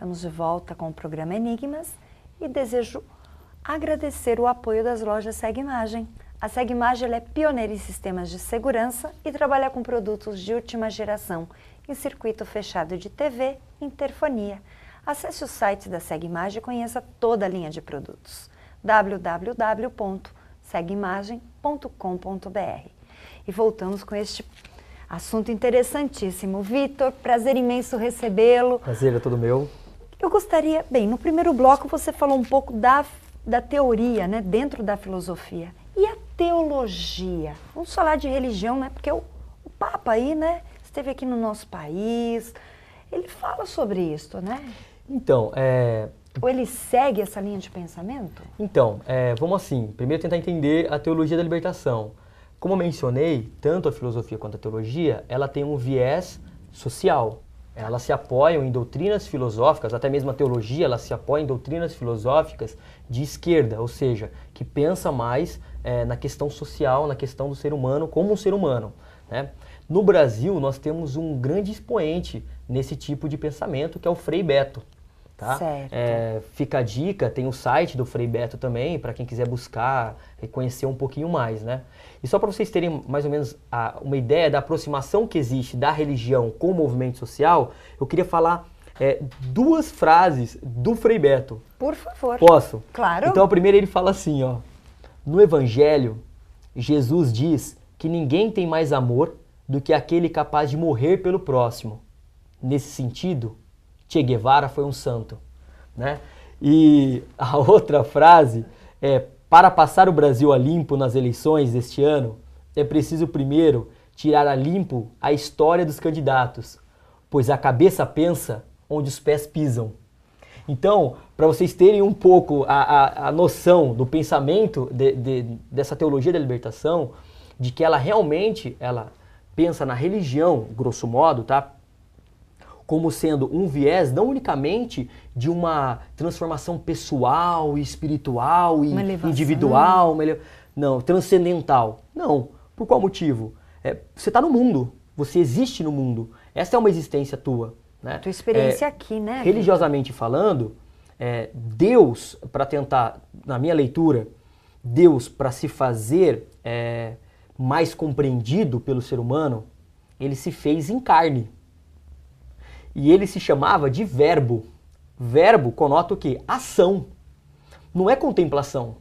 Estamos de volta com o programa Enigmas e desejo agradecer o apoio das lojas Segue Imagem. A Segue Imagem ela é pioneira em sistemas de segurança e trabalha com produtos de última geração em circuito fechado de TV e interfonia. Acesse o site da Segue Imagem e conheça toda a linha de produtos. www.segueimagem.com.br. E voltamos com este assunto interessantíssimo. Vitor, prazer imenso recebê-lo. Prazer é todo meu. Eu gostaria, bem, no primeiro bloco você falou um pouco da teoria, né, dentro da filosofia. E a teologia? Vamos falar de religião, né, porque o Papa aí, né, esteve aqui no nosso país, ele fala sobre isso, né? Então, Ou ele segue essa linha de pensamento? Então, vamos assim, primeiro tentar entender a teologia da libertação. Como eu mencionei, tanto a filosofia quanto a teologia, ela tem um viés social. Elas se apoiam em doutrinas filosóficas, até mesmo a teologia, ela se apoia em doutrinas filosóficas de esquerda, ou seja, que pensa mais na questão social, na questão do ser humano como um ser humano, né? No Brasil, nós temos um grande expoente nesse tipo de pensamento, que é o Frei Beto. Tá? Certo. Fica a dica, tem o site do Frei Beto também, para quem quiser buscar e conhecer um pouquinho mais, né? E só para vocês terem mais ou menos uma ideia da aproximação que existe da religião com o movimento social, eu queria falar duas frases do Frei Beto. Por favor. Posso? Claro. Então a primeira ele fala assim, ó: no Evangelho, Jesus diz que ninguém tem mais amor do que aquele capaz de morrer pelo próximo. Nesse sentido, Che Guevara foi um santo, né? E a outra frase é: para passar o Brasil a limpo nas eleições deste ano, é preciso primeiro tirar a limpo a história dos candidatos, pois a cabeça pensa onde os pés pisam. Então, para vocês terem um pouco a noção do pensamento dessa teologia da libertação, de que ela realmente pensa na religião, grosso modo, tá? Como sendo um viés não unicamente de uma transformação pessoal, espiritual e individual, não, transcendental. Não. Por qual motivo? Você está no mundo, você existe no mundo. Essa é uma existência tua, né? Tua experiência aqui, né? Religiosamente falando, Deus, para tentar, na minha leitura, Deus, para se fazer mais compreendido pelo ser humano, ele se fez em carne. E ele se chamava de verbo. Verbo conota o quê? Ação. Não é contemplação.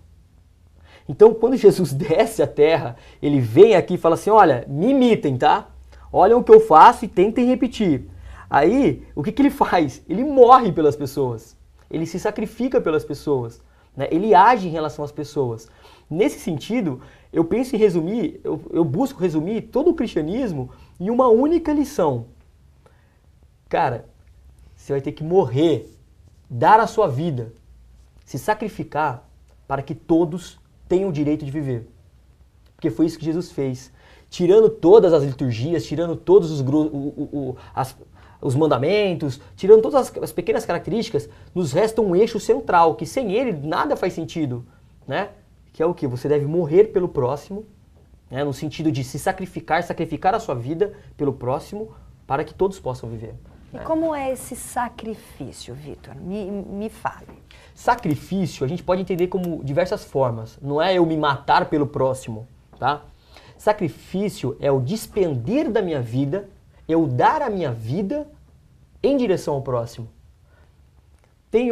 Então, quando Jesus desce à terra, ele vem aqui e fala assim: olha, me imitem, tá? Olhem o que eu faço e tentem repetir. Aí, o que ele faz? Ele morre pelas pessoas. Ele se sacrifica pelas pessoas, né? Ele age em relação às pessoas. Nesse sentido, eu penso em resumir, eu busco resumir todo o cristianismo em uma única lição. Cara, você vai ter que morrer, dar a sua vida, se sacrificar para que todos tenham o direito de viver. Porque foi isso que Jesus fez. Tirando todas as liturgias, tirando todos os mandamentos, tirando todas as pequenas características, nos resta um eixo central, que sem ele nada faz sentido, né? Que é o quê? Você deve morrer pelo próximo, né? No sentido de se sacrificar a sua vida pelo próximo, para que todos possam viver. E como é esse sacrifício, Vitor? Me fale. Sacrifício a gente pode entender como diversas formas. Não é eu me matar pelo próximo, tá? Sacrifício é o despender da minha vida, eu dar a minha vida em direção ao próximo. Tem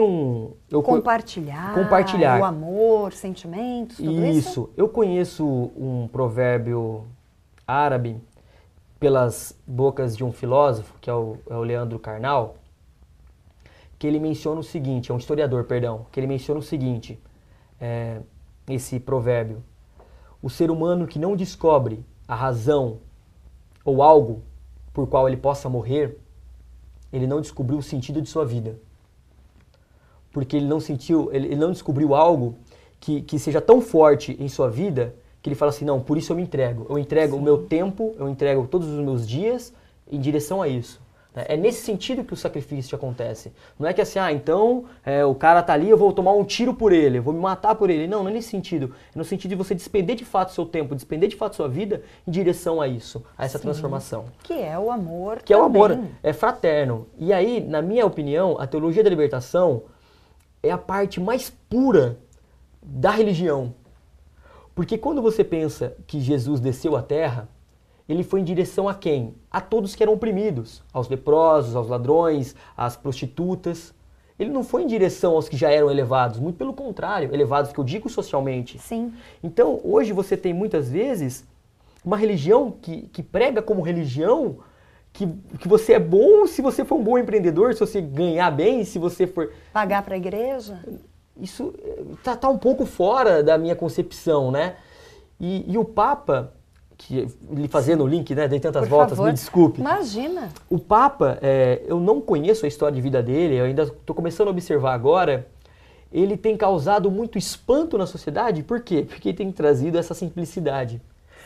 compartilhar o amor, sentimentos, tudo isso? Isso. Eu conheço um provérbio árabe pelas bocas de um filósofo, que é o Leandro Carnal, que ele menciona o seguinte, é um historiador, perdão, que ele menciona o seguinte, esse provérbio: o ser humano que não descobre a razão ou algo por qual ele possa morrer, ele não descobriu o sentido de sua vida. Porque ele não descobriu algo que seja tão forte em sua vida, que ele fala assim: não, por isso eu me entrego. Eu entrego o meu tempo, eu entrego todos os meus dias em direção a isso. Né? É nesse sentido que o sacrifício acontece. Não é que assim, então o cara tá ali, eu vou tomar um tiro por ele, eu vou me matar por ele. Não é nesse sentido. É no sentido de você despender de fato seu tempo, despender de fato sua vida em direção a isso, a essa transformação. Que é o amor Que também. é o amor, é fraterno. E aí, na minha opinião, a teologia da libertação é a parte mais pura da religião. Porque quando você pensa que Jesus desceu à terra, ele foi em direção a quem? A todos que eram oprimidos, aos leprosos, aos ladrões, às prostitutas. Ele não foi em direção aos que já eram elevados, muito pelo contrário, elevados que eu digo socialmente. Sim. Então, hoje você tem muitas vezes uma religião que prega como religião que você é bom se você for um bom empreendedor, se você ganhar bem, se você for... Pagar para a igreja? Isso tá um pouco fora da minha concepção, né? E o Papa, que lhe fazendo o link, né? Dei tantas Por voltas, favor. me desculpe. Imagina. O Papa, eu não conheço a história de vida dele, eu ainda estou começando a observar agora. Ele tem causado muito espanto na sociedade, por quê? Porque ele tem trazido essa simplicidade.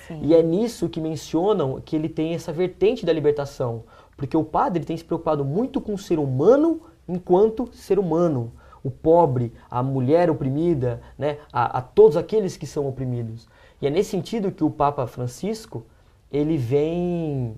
Sim. E é nisso que mencionam que ele tem essa vertente da libertação. Porque o padre tem se preocupado muito com o ser humano enquanto ser humano. O pobre, a mulher oprimida, né? a todos aqueles que são oprimidos. E é nesse sentido que o Papa Francisco, ele vem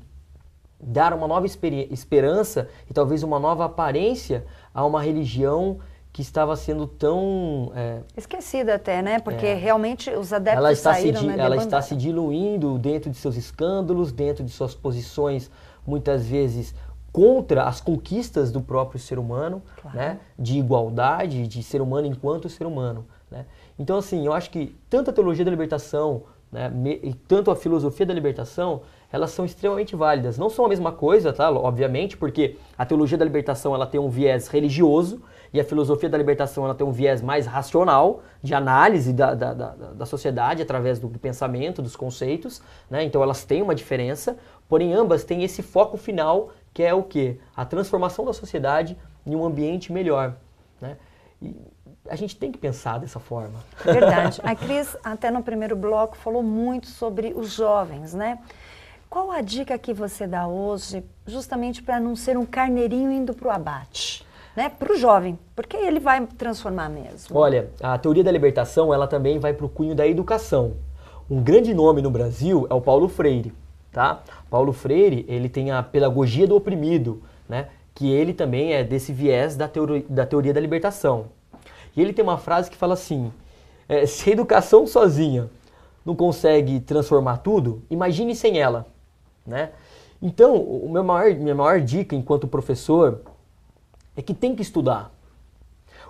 dar uma nova esperança e talvez uma nova aparência a uma religião que estava sendo tão... Esquecida até, né? Porque realmente os adeptos saíram na ela está se diluindo dentro de seus escândalos, dentro de suas posições, muitas vezes, contra as conquistas do próprio ser humano, Claro. né? De igualdade, de ser humano enquanto ser humano. Né? Então, assim, eu acho que tanto a teologia da libertação, né, e tanto a filosofia da libertação, elas são extremamente válidas. Não são a mesma coisa, tá? Obviamente, porque a teologia da libertação ela tem um viés religioso e a filosofia da libertação ela tem um viés mais racional, de análise da sociedade através do pensamento, dos conceitos. Né? Então elas têm uma diferença, porém ambas têm esse foco final, que é o quê? A transformação da sociedade em um ambiente melhor. Né? E a gente tem que pensar dessa forma. Verdade. A Cris, até no primeiro bloco, falou muito sobre os jovens, né? Qual a dica que você dá hoje, justamente para não ser um carneirinho indo para o abate? Né? Para o jovem, porque ele vai transformar mesmo. Olha, a teoria da libertação, ela também vai para o cunho da educação. Um grande nome no Brasil é o Paulo Freire, tá? Paulo Freire, ele tem a pedagogia do oprimido, né? Que ele também é desse viés da teoria da libertação. E ele tem uma frase que fala assim, se a educação sozinha não consegue transformar tudo, imagine sem ela. Né? Então, minha maior dica enquanto professor é que tem que estudar.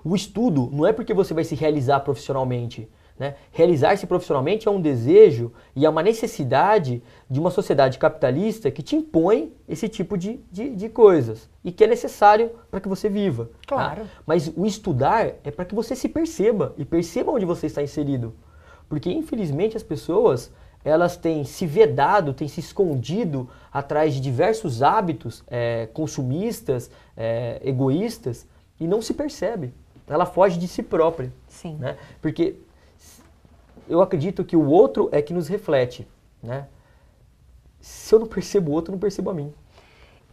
O estudo não é porque você vai se realizar profissionalmente. Né? Realizar-se profissionalmente é um desejo e é uma necessidade de uma sociedade capitalista que te impõe esse tipo de coisas e que é necessário para que você viva. Claro. Tá? Mas o estudar é para que você se perceba e perceba onde você está inserido. Porque, infelizmente, as pessoas elas têm se vedado, têm se escondido atrás de diversos hábitos consumistas, egoístas, e não se percebe. Ela foge de si própria. Sim. Né? Porque eu acredito que o outro é que nos reflete. Né? Se eu não percebo o outro, eu não percebo a mim.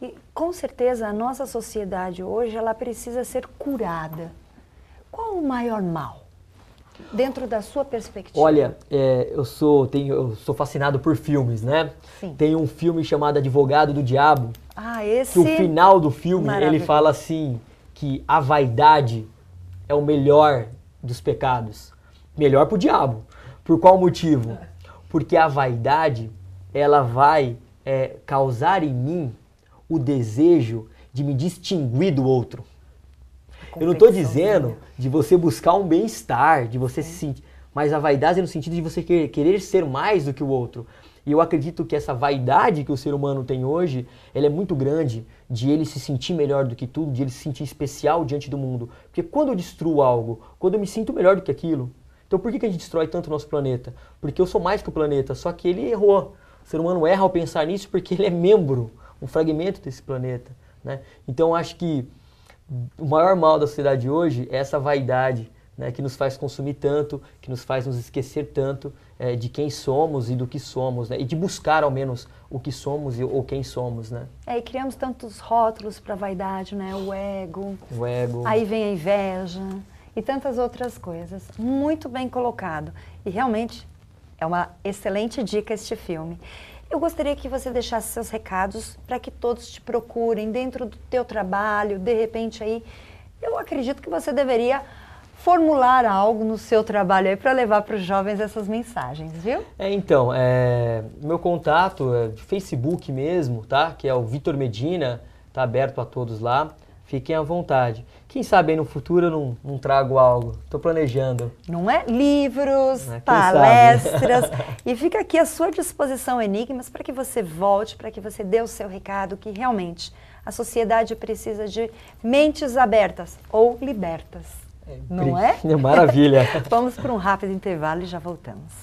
E, com certeza, a nossa sociedade hoje ela precisa ser curada. Qual o maior mal? Dentro da sua perspectiva. Olha, eu sou fascinado por filmes, né? Sim. Tem um filme chamado Advogado do Diabo. Ah, esse... Que o final do filme, ele fala assim, que a vaidade é o melhor dos pecados. Melhor pro diabo. Por qual motivo? Porque a vaidade, ela vai causar em mim o desejo de me distinguir do outro. Eu não estou dizendo de você buscar um bem-estar, de você se sentir... Mas a vaidade é no sentido de você querer ser mais do que o outro. E eu acredito que essa vaidade que o ser humano tem hoje, ela é muito grande, de ele se sentir melhor do que tudo, de ele se sentir especial diante do mundo. Porque quando eu destruo algo, quando eu me sinto melhor do que aquilo... Então por que a gente destrói tanto o nosso planeta? Porque eu sou mais que o planeta, só que ele errou. O ser humano erra ao pensar nisso porque ele é membro, um fragmento desse planeta. Né? Então eu acho que o maior mal da sociedade hoje é essa vaidade, né, que nos faz consumir tanto, que nos faz nos esquecer tanto de quem somos e do que somos, né, e de buscar ao menos o que somos ou quem somos, né? E criamos tantos rótulos para a vaidade, né? O ego. O ego. Aí vem a inveja e tantas outras coisas. Muito bem colocado. E realmente é uma excelente dica este filme. Eu gostaria que você deixasse seus recados para que todos te procurem dentro do teu trabalho, de repente aí. Eu acredito que você deveria formular algo no seu trabalho aí para levar para os jovens essas mensagens, viu? Então, meu contato é de Facebook mesmo, tá? Que é o Vitor Medina, tá aberto a todos lá. Fiquem à vontade. Quem sabe aí no futuro eu não trago algo. Estou planejando. Não é? Livros, palestras. E fica aqui à sua disposição, Enigmas, para que você volte, para que você dê o seu recado, que realmente a sociedade precisa de mentes abertas ou libertas. Não é? Maravilha. Vamos para um rápido intervalo e já voltamos.